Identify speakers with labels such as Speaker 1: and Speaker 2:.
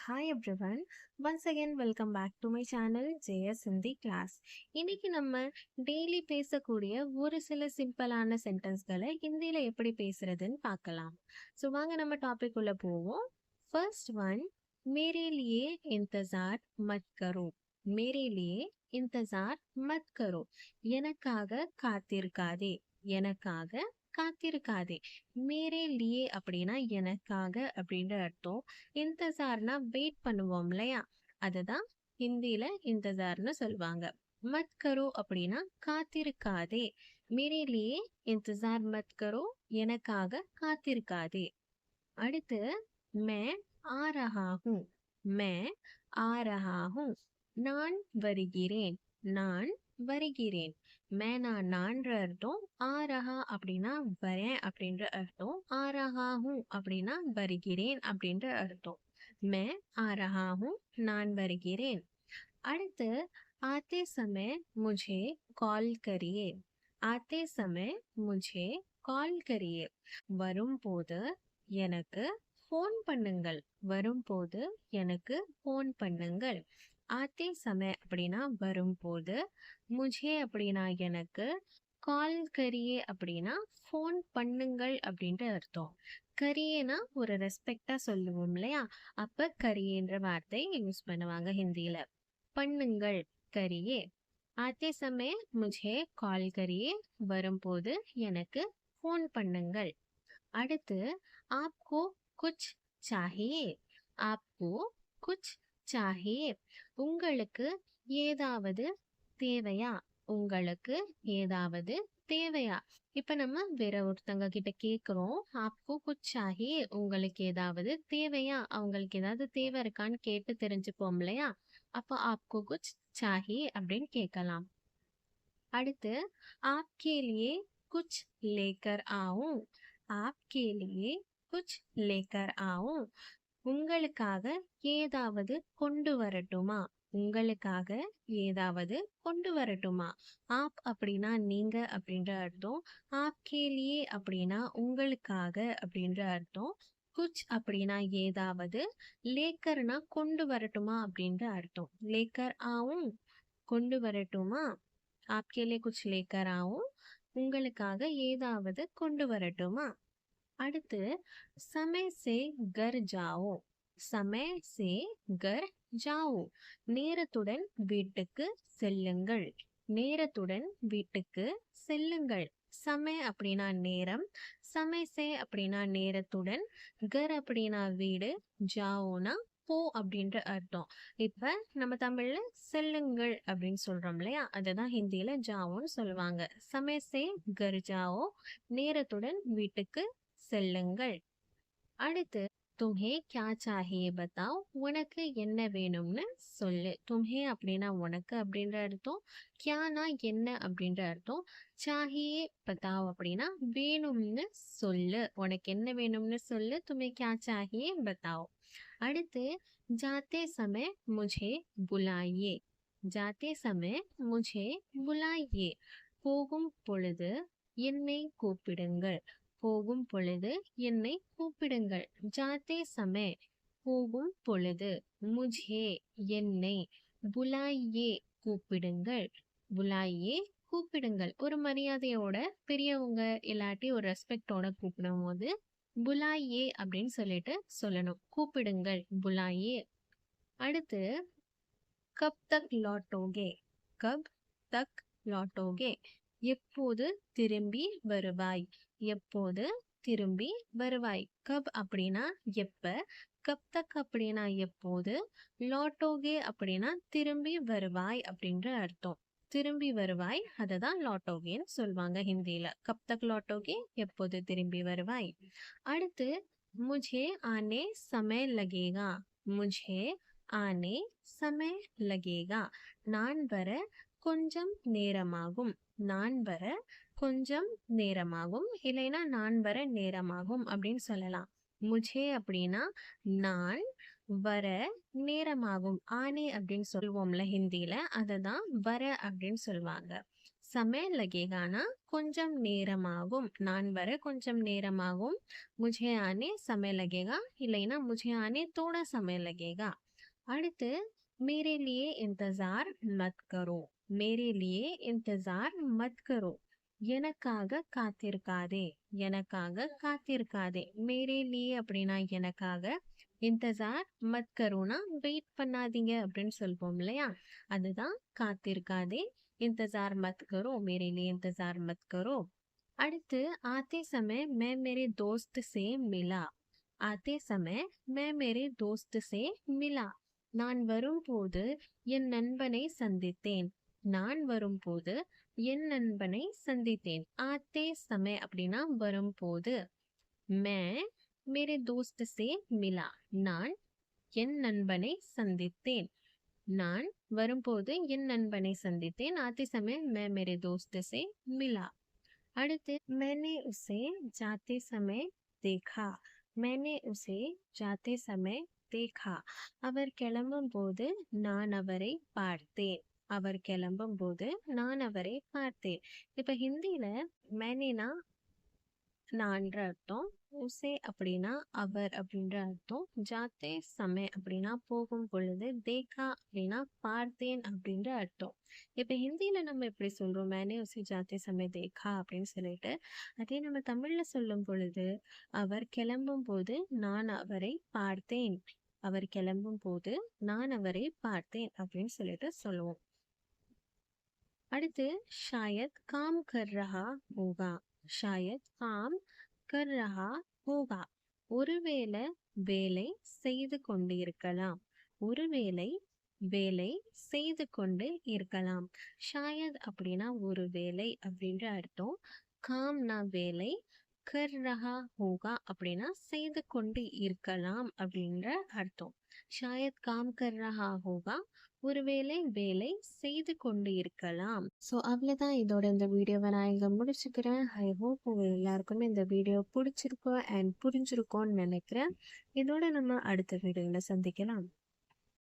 Speaker 1: Hi everyone, once again welcome back to my channel JS Hindi Class. இன்னைக்கு நம்ம daily பேசக்கூடிய ஒரு சில சிம்பிளான சென்டென்ஸ்களை ஹிந்தியில எப்படி பேசுறதுன்னு பார்க்கலாம். ஸோ வாங்க நம்ம டாபிக் உள்ள போவோம். ஃபர்ஸ்ட் ஒன், மேரே லியே இந்தசார் மத் கரோ. மேரே லியே இந்தசார் மத் கரோ. எனக்காக காத்திருக்காதே. எனக்காக காத்திருக்காதே. மேரே லியே அப்படின்னா எனக்காக அப்படின்ற அர்த்தம். இந்தசார்னா வெயிட் பண்ணுவோம் இல்லையா, அதுதான் ஹிந்தியில இந்தசார்னு சொல்லுவாங்க. மத் கரோ அப்படின்னா காத்திருக்காதே. மேரே லியே இந்தசார் மத் கரோ, எனக்காக காத்திருக்காதே. அடுத்து, மே ஆ ரஹா who. May ah Raha who. நான் வருகிறேன். நான் வருகிறேன். மேனா நான்ற அர்த்தம், ஆ ரஹா அப்படின்னா வரேன் அப்படின்ற அர்த்தம், ஆ ரஹா ஹூ அப்படின்னா வருகிறேன் அப்படின்ற அர்த்தம். மே ஆ ரஹா ஹூ, நான் வருகிறேன். அடுத்து, ஆத்தே சமய முझे கால் கரியே. ஆத்தே சமய முझे கால் கரியே. வரும்போது எனக்கு ஃபோன் பண்ணுங்கள். வரும்போது எனக்கு ஃபோன் பண்ணுங்கள். ஆத்தே சமய அப்படின்னா வரும்போது, முझे அப்படின்னா எனக்கு, கால் கரியே அப்படின்னா ஃபோன் பண்ணுங்கள் அப்படின்ற அர்த்தம். கரியேனா ஒரு ரெஸ்பெக்டா சொல்லுவோம் இல்லையா, அப்ப கரியேன்ற வார்த்தை யூஸ் பண்ணுவாங்க ஹிந்தியில. பண்ணுங்கள் கரியே. ஆத்தே சமய முझे கால் கரியே. வரும்போது எனக்கு ஃபோன் பண்ணுங்கள். அடுத்து, ஆப்கோ குச் சாஹியே. ஆப்கோ குச் சாஹியே. உங்களுக்கு ஏதாவது தேவையா. உங்களுக்கு ஏதாவது தேவையா. இப்ப நம்ம வேற ஒருத்தங்க கிட்ட கேக்குறோம், ஆப்கோ குச் சாஹியே, உங்களுக்கு ஏதாவது தேவையா, அவங்களுக்கு ஏதாவது தேவை இருக்கான்னு கேட்டு தெரிஞ்சுப்போம் இல்லையா, அப்ப ஆப்கோ குச் சாஹியே அப்படின்னு கேட்கலாம். அடுத்து, आपके लिए कुछ लेकर आऊं. आपके लिए कुछ लेकर आऊं. உங்களுக்காக ஏதாவது கொண்டு வரட்டுமா. உங்களுக்காக ஏதாவது கொண்டு வரட்டுமா. ஆப் அப்படின்னா நீங்க அப்படின்ற அர்த்தம். ஆப்கே லியே அப்படின்னா உங்களுக்காக அப்படின்ற அர்த்தம். குச் அப்படின்னா ஏதாவது. லேக்கர்னா கொண்டு வரட்டுமா அப்படின்ற அர்த்தம். லேக்கர் ஆவும் கொண்டு வரட்டுமா. आपके लिए कुछ लेकर आऊं, உங்களுக்காக ஏதாவது கொண்டு வரட்டுமா. அடுத்து, समय से घर जाओ. समय से घर जाओ. நேரத்துடன் வீட்டுக்கு செல்லுங்கள். நேரத்துடன் வீட்டுக்கு செல்லுங்கள். சமய அப்படின்னா நேரம், சமயசே அப்படின்னா நேரத்துடன், கர் அப்படின்னா வீடு, ஜாவோனா போ அப்படின்ற அர்த்தம். இப்ப நம்ம தமிழ்ல செல்லுங்கள் அப்படின்னு சொல்றோம் இல்லையா, அதுதான் ஹிந்தியில ஜாவோன்னு சொல்லுவாங்க. சமயசே கர் ஜாவோ, நேரத்துடன் வீட்டுக்கு செல்லுங்கள். அடுத்து, தும்ஹே கியா சாஹியே பத்தாவ். உனக்கு என்ன வேணும்னு சொல்லு. தும்ஹே அப்படின்னா உனக்கு அப்படின்ற அர்த்தம், கியானா என்ன அப்படின்ற அர்த்தம், சாஹியே பத்தாவ் அப்படின்னா வேணும்னு சொல்லு. உனக்கு என்ன வேணும்னு சொல்லு. தும்ஹே கியா சாஹியே பத்தாவ். அடுத்து, जाते समय मुझे बुलाइए. जाते समय मुझे बुलाइए. போகும் பொழுது என்னை கூப்பிடுங்கள். போகும் பொழுது என்னை கூப்பிடுங்கள். ஜாத்தே சமய போகும் பொழுது, முझे என்னை, புலாயே கூப்பிடுங்கள். புலாயே கூப்பிடுங்கள். ஒரு மரியாதையோட பெரியவங்க இல்லாட்டி ஒரு ரெஸ்பெக்டோட கூப்பிடும் போது புலாயே அப்படின்னு சொல்லிட்டு சொல்லணும். கூப்பிடுங்கள், புலாயே. அடுத்து, கப் தக் லौटोगे. கப் தக் लौटोगे. எப்போது திரும்பி வருவாய். எப்போது திரும்பி வருவாய். கப் அப்படின்னா எப்ப, கப் தக் அப்படின்னா எப்போது, லौटोगे அப்படின்னா திரும்பி வருவாய் அப்படின்ற அர்த்தம். திரும்பி வருவாய், அததான் லौटोगेன்னு சொல்லுவாங்க ஹிந்தியில. கப் தக் लौटोगे, எப்போது திரும்பி வருவாய். அடுத்து, मुझे आने समय लगेगा. मुझे ஆனே சமய லகேகா. நான் வர கொஞ்சம் நேரமாகும். நான் வர கொஞ்சம் நேரமாகும், இல்லைன்னா நான் வர நேரமாகும் அப்படின்னு சொல்லலாம். முझे அப்படின்னா நான், வர நேரமாகும். ஆனே அப்படின்னு சொல்லுவோம்ல ஹிந்தியில, அததான் வர அப்படின்னு சொல்லுவாங்க. समय लगेगाனா கொஞ்சம் நேரமாகும். நான் வர கொஞ்சம் நேரமாகும். मुझे आने समय लगेगा இல்லைனா मुझे आने थोड़ा समय लगेगा. அடுத்து मेरे लिए इंतजार मत करो. मेरे लिए इंतजार मत करो. எனக்காக காத்திருக்காதே. எனக்காக காத்திருக்காதே. मेरे लिए அப்படின்னா எனக்காக, இன்தசார் மத் கரோனா வெயிட் பண்ணாதீங்க அப்படின்னு சொல்வோம் இல்லையா? அதுதான் காத்திருக்காதே. इंतजार मत करो, मेरे लिए इंतजार मत करो. அடுத்து आते समय मैं मेरे दोस्त से मिला. आते समय मैं मेरे दोस्त से मिला. நான் வரும்போது என் நண்பனை சந்தித்தேன். நான் வரும்போது என் நண்பனை சந்தித்தேன். ஆத்தே சமய அப்படின்னா வரும்போது. मैं मेरे दोस्त से मिला. நான் என் நண்பனை சந்தித்தேன். நான் வரும்போது என் நண்பனை சந்தித்தேன். आते समय मैं मेरे दोस्त से मिला. அடுத்து मैंने उसे जाते समय देखा. मैंने उसे जाते समय देखा. அவர் கிளம்பும்போது நான் அவரை பார்த்தேன். அவர் கிளம்பும்போது நான் அவரை பார்த்தேன். இப்ப ஹிந்தியில मैंनेனா நான்ற அர்த்தம், உசே அப்படின்னா அவர் அப்படின்ற அர்த்தம், ஜாத்தே சமே அப்படின்னா போகும் பொழுது, தேகா அப்படின்னா பார்த்தேன் அப்படின்ற அர்த்தம். இப்ப ஹிந்தியில நம்ம எப்படி சொல்றோம், மேனே உசே ஜாத்தே சமே தேகா அப்படின்னு சொல்லிட்டு, அதே நம்ம தமிழ்ல சொல்லும் பொழுது, அவர் கிளம்பும் போது நான் அவரை பார்த்தேன். அவர் கிளம்பும் போது நான் அவரை பார்த்தேன் அப்படின்னு சொல்லிட்டு சொல்லுவோம். அடுத்து ஷாயத் காம் கர் ரஹா ஹோகா. ஷாயத் காம் கர் ரஹா ஹோகா. ஒருவேளை வேலை செய்து கொண்டு இருக்கலாம். ஒருவேளை வேலை செய்து கொண்டு இருக்கலாம். ஷாயத் அப்படின்னா ஒரு வேலை அப்படின்ற அர்த்தம். காம்னா வேலை, கர் ரஹா ஹோகா அப்படின்னா செய்து கொண்டு இருக்கலாம் அப்படின்ற அர்த்தம். ஷாயத் காம் கர் ரஹா ஹோகா, ஒருவேளை வேலை செய்து கொண்டு இருக்கலாம். ஸோ அவ்வளோதான், இதோட இந்த வீடியோவை நான் இங்கே முடிச்சுக்கிறேன். ஐ ஹோப் உங்கள் எல்லாருக்குமே இந்த வீடியோ பிடிச்சிருக்கோம் அண்ட் புரிஞ்சிருக்கோன்னு நினைக்கிறேன். இதோட நம்ம அடுத்த வீடியோவில் சந்திக்கலாம்.